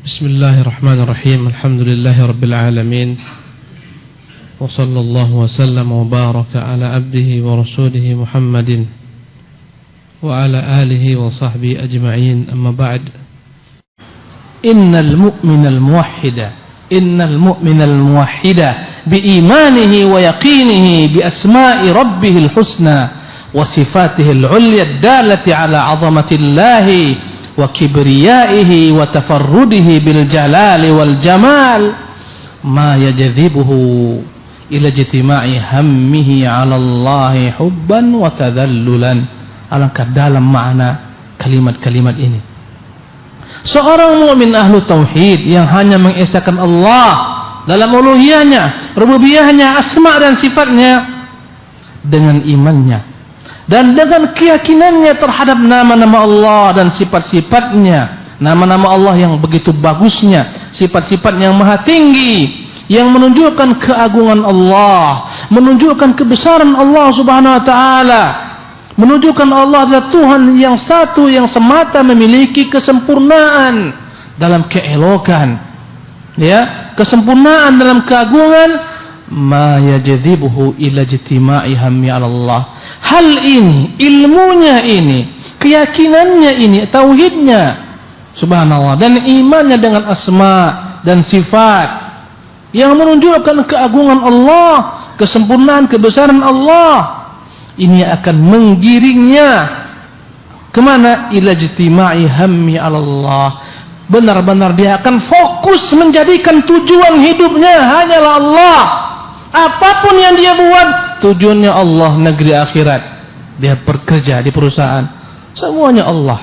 Bismillahirrahmanirrahim. Alhamdulillahi rabbil alamin. Wa sallallahu wa sallam wa baraka ala abdihi wa rasulihi Muhammadin wa ala alihi wa sahbihi ajma'in. Amma ba'd. Innal mu'minal muwahhida bi imanihi wa yaqinihi bi asma'i rabbihil husna wa sifatihil 'ulya ad-dalati ala 'azamatillahi wa kibriyaihi wa tafarrudihi bil jalali wal jamal ma yajadhibuhu ila ijtima'i hammihi 'ala Allahi hubban wa tadhallulan. Alangkah dalam makna kalimat-kalimat ini. Seorang mukmin ahlu tauhid yang hanya mengesahkan Allah dalam uluhiyahnya, rububiyahnya, asma dan sifatnya, dengan imannya dan dengan keyakinannya terhadap nama-nama Allah dan sifat-sifatnya, nama-nama Allah yang begitu bagusnya, sifat-sifat yang maha tinggi, yang menunjukkan keagungan Allah, menunjukkan kebesaran Allah subhanahu wa ta'ala, menunjukkan Allah adalah Tuhan yang satu, yang semata memiliki kesempurnaan dalam keelokan, ya, kesempurnaan dalam keagungan. Ma yajadhibuhu ila ijtima'i hammi 'ala Allah. Hal ini, ilmunya ini, keyakinannya ini, tauhidnya, subhanallah, dan imannya dengan asma dan sifat yang menunjukkan keagungan Allah, kesempurnaan, kebesaran Allah, ini akan menggiringnya kemana? Ila ijtima'i hammi 'ala Allah. Benar-benar dia akan fokus menjadikan tujuan hidupnya hanyalah Allah. Apapun yang dia buat, tujuannya Allah, negeri akhirat. Dia bekerja di perusahaan, semuanya Allah.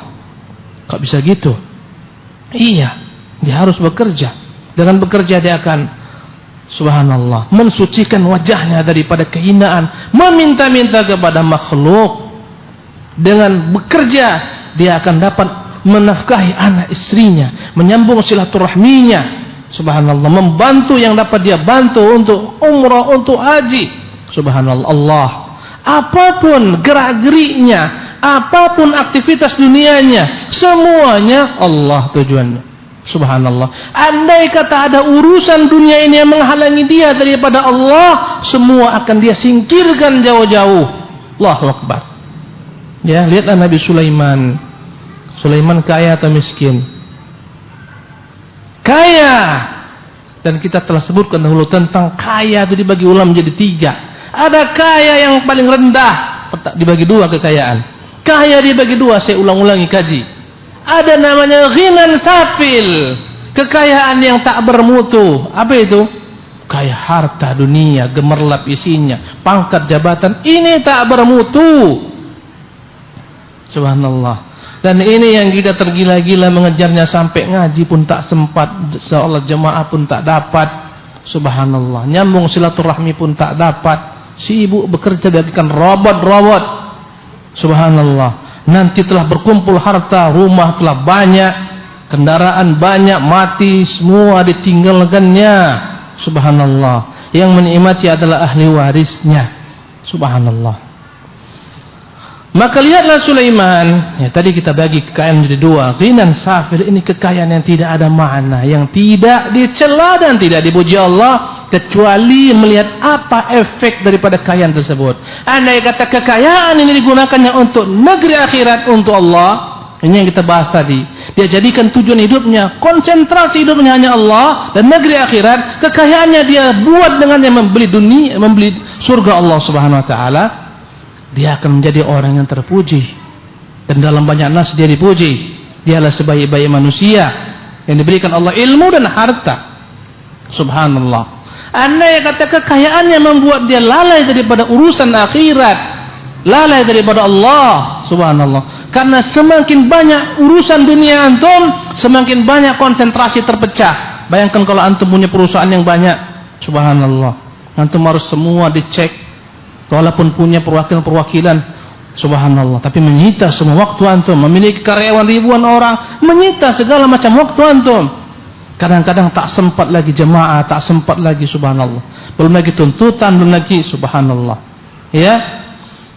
Kok bisa gitu? Iya, dia harus bekerja. Dengan bekerja dia akan, subhanallah, mensucikan wajahnya daripada kehinaan, meminta-minta kepada makhluk. Dengan bekerja dia akan dapat menafkahi anak istrinya, menyambung silaturahminya, subhanallah, membantu yang dapat dia bantu untuk umrah, untuk haji, subhanallah. Allah, apapun gerak-geriknya, apapun aktivitas dunianya, semuanya Allah tujuannya, subhanallah. Andai kata ada urusan dunia ini yang menghalangi dia daripada Allah, semua akan dia singkirkan jauh-jauh. Allahu Akbar. Ya, lihatlah Nabi Sulaiman. Sulaiman kaya atau miskin? Kaya. Dan kita telah sebutkan dahulu tentang kaya itu dibagi ulam menjadi 3. Ada kaya yang paling rendah, dibagi 2 kekayaan. Kaya dibagi 2, saya ulang-ulangi kaji. Ada namanya ghinan safil, kekayaan yang tak bermutu. Apa itu? Kaya harta dunia, gemerlap isinya, pangkat jabatan, ini tak bermutu. Subhanallah. Dan ini yang kita tergila-gila mengejarnya, sampai ngaji pun tak sempat, sholat jemaah pun tak dapat, subhanallah. Nyambung silaturahmi pun tak dapat. Si ibu bekerja bagikan robot-robot, subhanallah. Nanti telah berkumpul harta, rumah telah banyak, kendaraan banyak, mati semua ditinggalkannya, subhanallah. Yang menikmati adalah ahli warisnya, subhanallah. Maka lihatlah Sulaiman, ya, tadi kita bagi kekayaan menjadi 2. Ghinan safir, ini kekayaan yang tidak ada makna, yang tidak dicela dan tidak dipuji Allah, kecuali melihat apa efek daripada kekayaan tersebut. Andai kata kekayaan ini digunakannya untuk negeri akhirat, untuk Allah, ini yang kita bahas tadi, dia jadikan tujuan hidupnya, konsentrasi hidupnya hanya Allah dan negeri akhirat, kekayaannya dia buat dengannya membeli dunia, membeli surga Allah subhanahu wa ta'ala, dia akan menjadi orang yang terpuji. Dan dalam banyak nas dia dipuji. Dialah sebaik-baik manusia yang diberikan Allah ilmu dan harta, subhanallah. Andai kata kekayaannya membuat dia lalai daripada urusan akhirat, lalai daripada Allah, subhanallah. Karena semakin banyak urusan dunia antum, semakin banyak konsentrasi terpecah. Bayangkan kalau antum punya perusahaan yang banyak, subhanallah, antum harus semua dicek. Walaupun punya perwakilan, subhanallah, tapi menyita semua waktu antum. Memiliki karyawan ribuan orang, menyita segala macam waktu antum. Kadang-kadang tak sempat lagi jemaah, tak sempat lagi, subhanallah. Belum lagi tuntutan, belum lagi, subhanallah. Ya,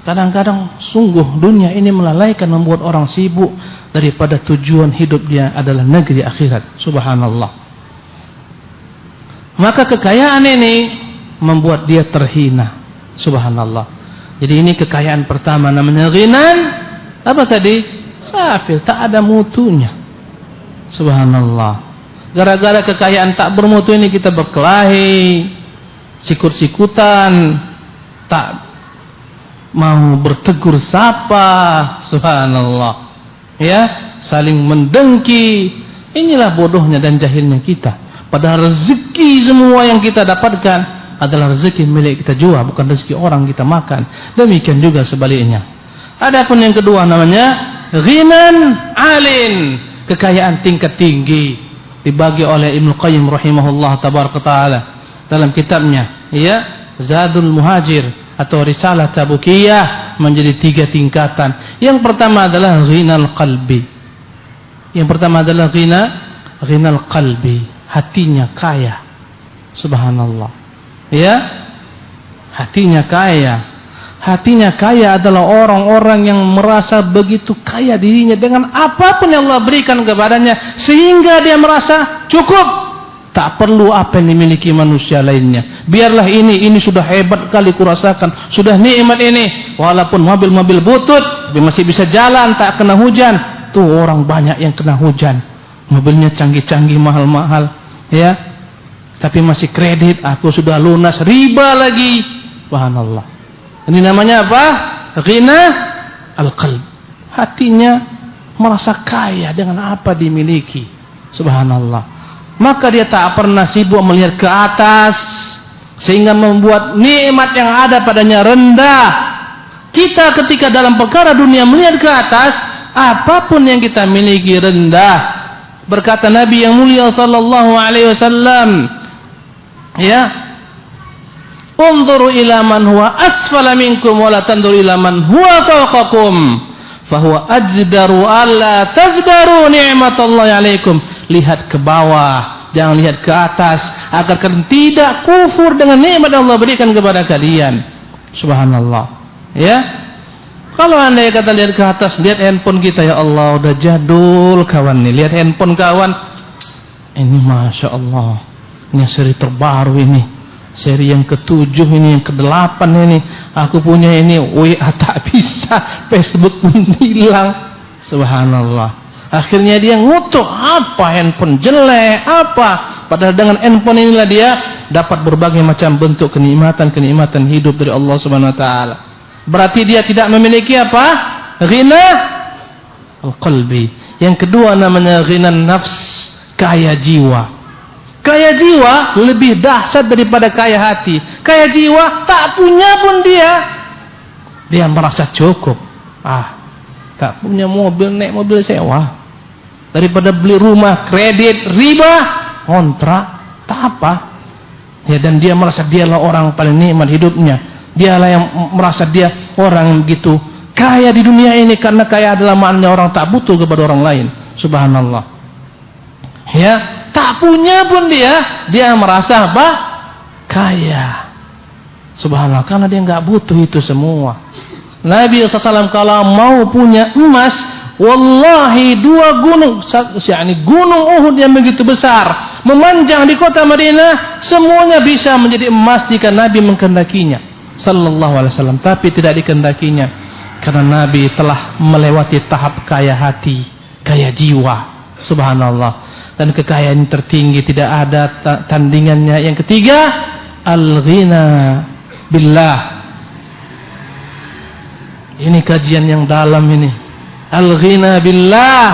Kadang-kadang sungguh dunia ini melalaikan, membuat orang sibuk daripada tujuan hidup dia adalah negeri akhirat. Subhanallah. Maka kekayaan ini membuat dia terhina. Subhanallah. Jadi ini kekayaan pertama, namanya ghinan. Apa tadi? Safil, tak ada mutunya. Subhanallah. Gara-gara kekayaan tak bermutu ini kita berkelahi, sikut-sikutan, tak mau bertegur sapa. Subhanallah. Ya, saling mendengki. Inilah bodohnya dan jahilnya kita. Padahal rezeki semua yang kita dapatkan adalah rezeki milik kita juga, bukan rezeki orang kita makan. Demikian juga sebaliknya. Adapun yang kedua namanya ghinan alin, kekayaan tingkat tinggi, dibagi oleh Ibnu Qayyim rahimahullah tabaraka taala dalam kitabnya ya Zadul Muhajir atau Risalah Tabukiyah, menjadi 3 tingkatan. Yang pertama adalah ghinal qalbi. Yang pertama adalah ghinal qalbi, hatinya kaya. Subhanallah. Ya, hatinya kaya. Hatinya kaya adalah orang-orang yang merasa begitu kaya dirinya dengan apapun yang Allah berikan kepadanya, sehingga dia merasa cukup, tak perlu apa yang dimiliki manusia lainnya. Biarlah ini sudah hebat kali kurasakan, sudah nikmat ini, walaupun mobil-mobil butut tapi masih bisa jalan, tak kena hujan. Tuh orang banyak yang kena hujan, mobilnya canggih-canggih, mahal-mahal, ya, tapi masih kredit, aku sudah lunas, riba lagi. Subhanallah. Ini namanya apa? Ghina al-qalb. Hatinya merasa kaya dengan apa dimiliki. Subhanallah. Maka dia tak pernah sibuk melihat ke atas, sehingga membuat nikmat yang ada padanya rendah. Kita ketika dalam perkara dunia melihat ke atas, apapun yang kita miliki rendah. Berkata Nabi yang mulia sallallahu alaihi wasallam, ya, unzuru ila man huwa asfala minkum wa la tanzuru ila man huwa fawqakum fahuwa ajdaru alla tazdaru ni'matallahi alaikum. Lihat ke bawah, jangan lihat ke atas, agar kalian tidak kufur dengan nikmat yang Allah berikan kepada kalian. Subhanallah. Ya, kalau andai kata lihat ke atas, lihat handphone kita, ya Allah udah jadul kawan nih. Lihat handphone kawan, ini masya Allah, ini seri terbaru ini, seri yang ke-7 ini, yang ke-8 ini. Aku punya ini, WA tak bisa, Facebook pun hilang. Subhanallah. Akhirnya dia ngutuk, apa handphone jelek, apa. Padahal dengan handphone inilah dia dapat berbagai macam bentuk kenikmatan hidup dari Allah Subhanahu wa taala. Berarti dia tidak memiliki apa? Ghina al-qalbi. Yang kedua namanya ghina nafs, kaya jiwa. Kaya jiwa lebih dahsyat daripada kaya hati. Kaya jiwa tak punya pun dia merasa cukup. Tak punya mobil, naik mobil sewa, daripada beli rumah kredit, riba, kontrak, tak apa. Ya, dan dia merasa dialah orang paling nikmat hidupnya. Dialah yang merasa dia orang begitu kaya di dunia ini, karena kaya adalah maknanya orang tak butuh kepada orang lain. Subhanallah. Ya, tak punya pun dia merasa apa? Kaya. Subhanallah, karena dia nggak butuh itu semua. Nabi SAW kalau mau punya emas, wallahi 2 gunung, yakni gunung Uhud yang begitu besar memanjang di kota Madinah, semuanya bisa menjadi emas jika Nabi mengkendakinya sallallahu alaihi wasallam. Tapi tidak dikendakinya karena Nabi telah melewati tahap kaya hati, kaya jiwa. Subhanallah. Dan kekayaan tertinggi tidak ada tandingannya. Yang ketiga, al-ghina billah. Ini kajian yang dalam ini. Al-ghina billah.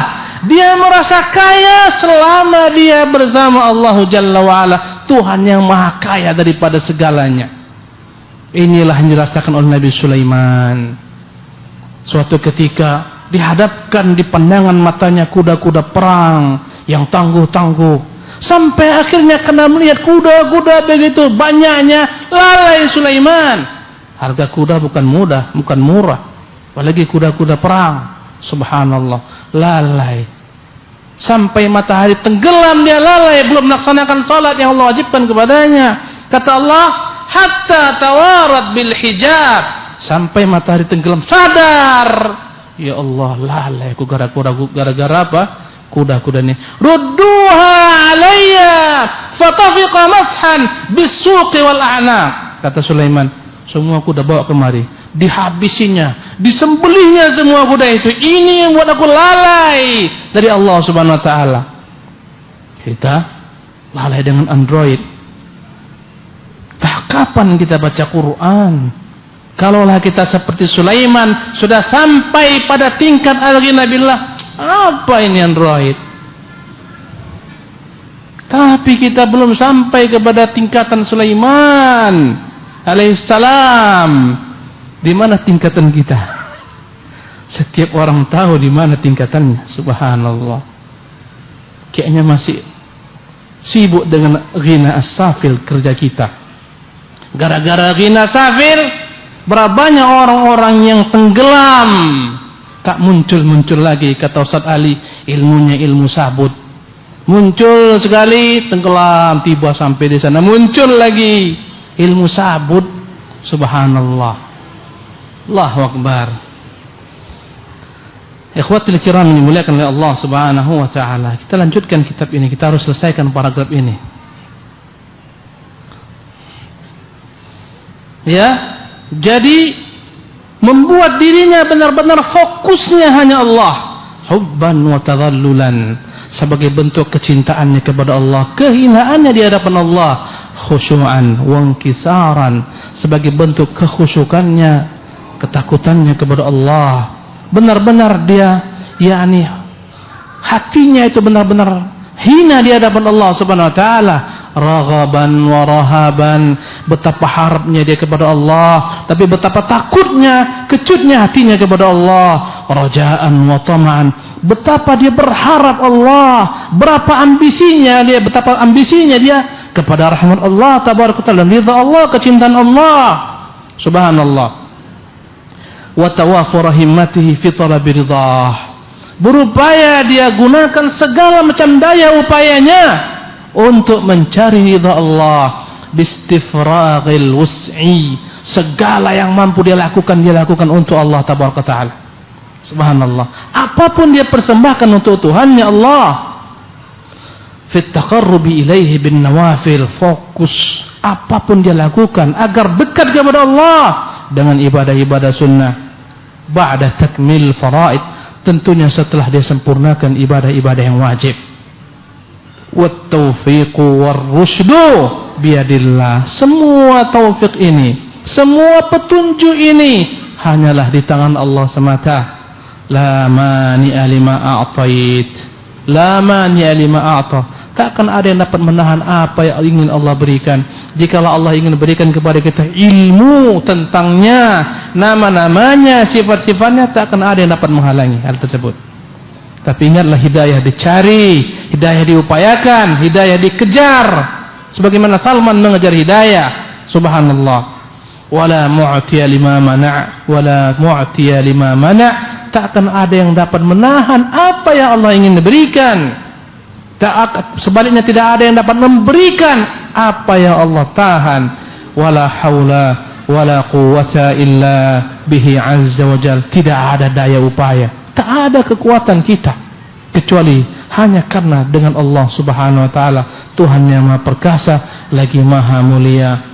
Dia merasa kaya selama dia bersama Allah Jalla wa'ala, Tuhan yang maha kaya daripada segalanya. Inilah yang dirasakan oleh Nabi Sulaiman. Suatu ketika dihadapkan di pandangan matanya kuda-kuda perang yang tangguh-tangguh, sampai akhirnya kena melihat kuda-kuda begitu banyaknya, lalai Sulaiman. Harga kuda bukan mudah, bukan murah, apalagi kuda-kuda perang. Subhanallah, lalai sampai matahari tenggelam, dia lalai, belum melaksanakan salat yang Allah wajibkan kepadanya. Kata Allah, hatta tawarat bil hijab, sampai matahari tenggelam sadar, ya Allah, lalai aku gara-gara apa? Kuda-kuda ini. Rudduha alayya fatafiqa mathan bisuqi wal a'naq. Kata Sulaiman, semua kuda bawa kemari, dihabisinya, disembelihnya semua kuda itu. Ini yang buat aku lalai dari Allah Subhanahu wa taala. Kita lalai dengan Android. Tak kapan kita baca Quran? Kalaulah kita seperti Sulaiman, sudah sampai pada tingkat al-ghina billah, apa ini Android? Tapi kita belum sampai kepada tingkatan Sulaiman alaihissalam. Di mana tingkatan kita? Setiap orang tahu di mana tingkatannya. Subhanallah. Kayaknya masih sibuk dengan ghina as-safil kerja kita. Gara-gara ghina safil, berapa banyak orang-orang yang tenggelam, tak muncul-muncul lagi. Kata Ustaz Ali, ilmunya ilmu sabut. Muncul sekali, tenggelam, tiba sampai di sana, muncul lagi, ilmu sabut. Subhanallah. Allahu Akbar. Ikhwatul kiram yang dimuliakan oleh Allah Subhanahu wa taala. Kita lanjutkan kitab ini, kita harus selesaikan paragraf ini. Ya, jadi membuat dirinya benar-benar fokusnya hanya Allah, hubban wa tadhallulan, sebagai bentuk kecintaannya kepada Allah, kehinaannya di hadapan Allah, khusyu'an wa inkisaran, sebagai bentuk kekhusyukannya, ketakutannya kepada Allah. Benar-benar dia, yakni hatinya itu benar-benar hina di hadapan Allah Subhanahu wa taala. Raghaban wa rahaban, betapa harapnya dia kepada Allah, tapi betapa takutnya, kecutnya hatinya kepada Allah. Rajaan wa tama'an, betapa dia berharap Allah, berapa ambisinya dia, betapa ambisinya dia kepada rahmat Allah tabaraka taala, ridha Allah, kecintaan Allah. Subhanallah. Wa tawafur himmatihi fi talabi ridhah, berupaya dia gunakan segala macam daya upayanya untuk mencari ridha Allah. Bistifraghil wus'i, segala yang mampu dia lakukan untuk Allah tabaraka taala. Subhanallah. Apapun dia persembahkan untuk Tuhannya Allah. Fit taqarrubi ilaihi bin nawafil, fokus apapun dia lakukan agar dekat kepada Allah dengan ibadah-ibadah sunnah. Ba'da takmil faraid, tentunya setelah dia sempurnakan ibadah-ibadah yang wajib. Wat taufiqu war rusydu biadillah, semua taufik ini, semua petunjuk ini hanyalah di tangan Allah semata. La mani'a lima a'tait, la mani'a lima a'ta, takkan ada yang dapat menahan apa yang ingin Allah berikan. Jikalau Allah ingin berikan kepada kita ilmu tentangnya, nama-namanya, sifat-sifatnya, takkan ada yang dapat menghalangi hal tersebut. Tapi ingatlah, hidayah dicari, hidayah diupayakan, hidayah dikejar, sebagaimana Salman mengejar hidayah. Subhanallah. Wala mu'tiya lima mana', wala mu'tiya lima mana', takkan ada yang dapat menahan apa yang Allah ingin berikan. Sebaliknya tidak ada yang dapat memberikan apa yang Allah tahan. Wala haula wala quwwata illa bihi azza wa jal, tidak ada daya upaya, tak ada kekuatan kita kecuali hanya karena dengan Allah Subhanahu wa taala, Tuhan yang Maha Perkasa lagi Maha Mulia.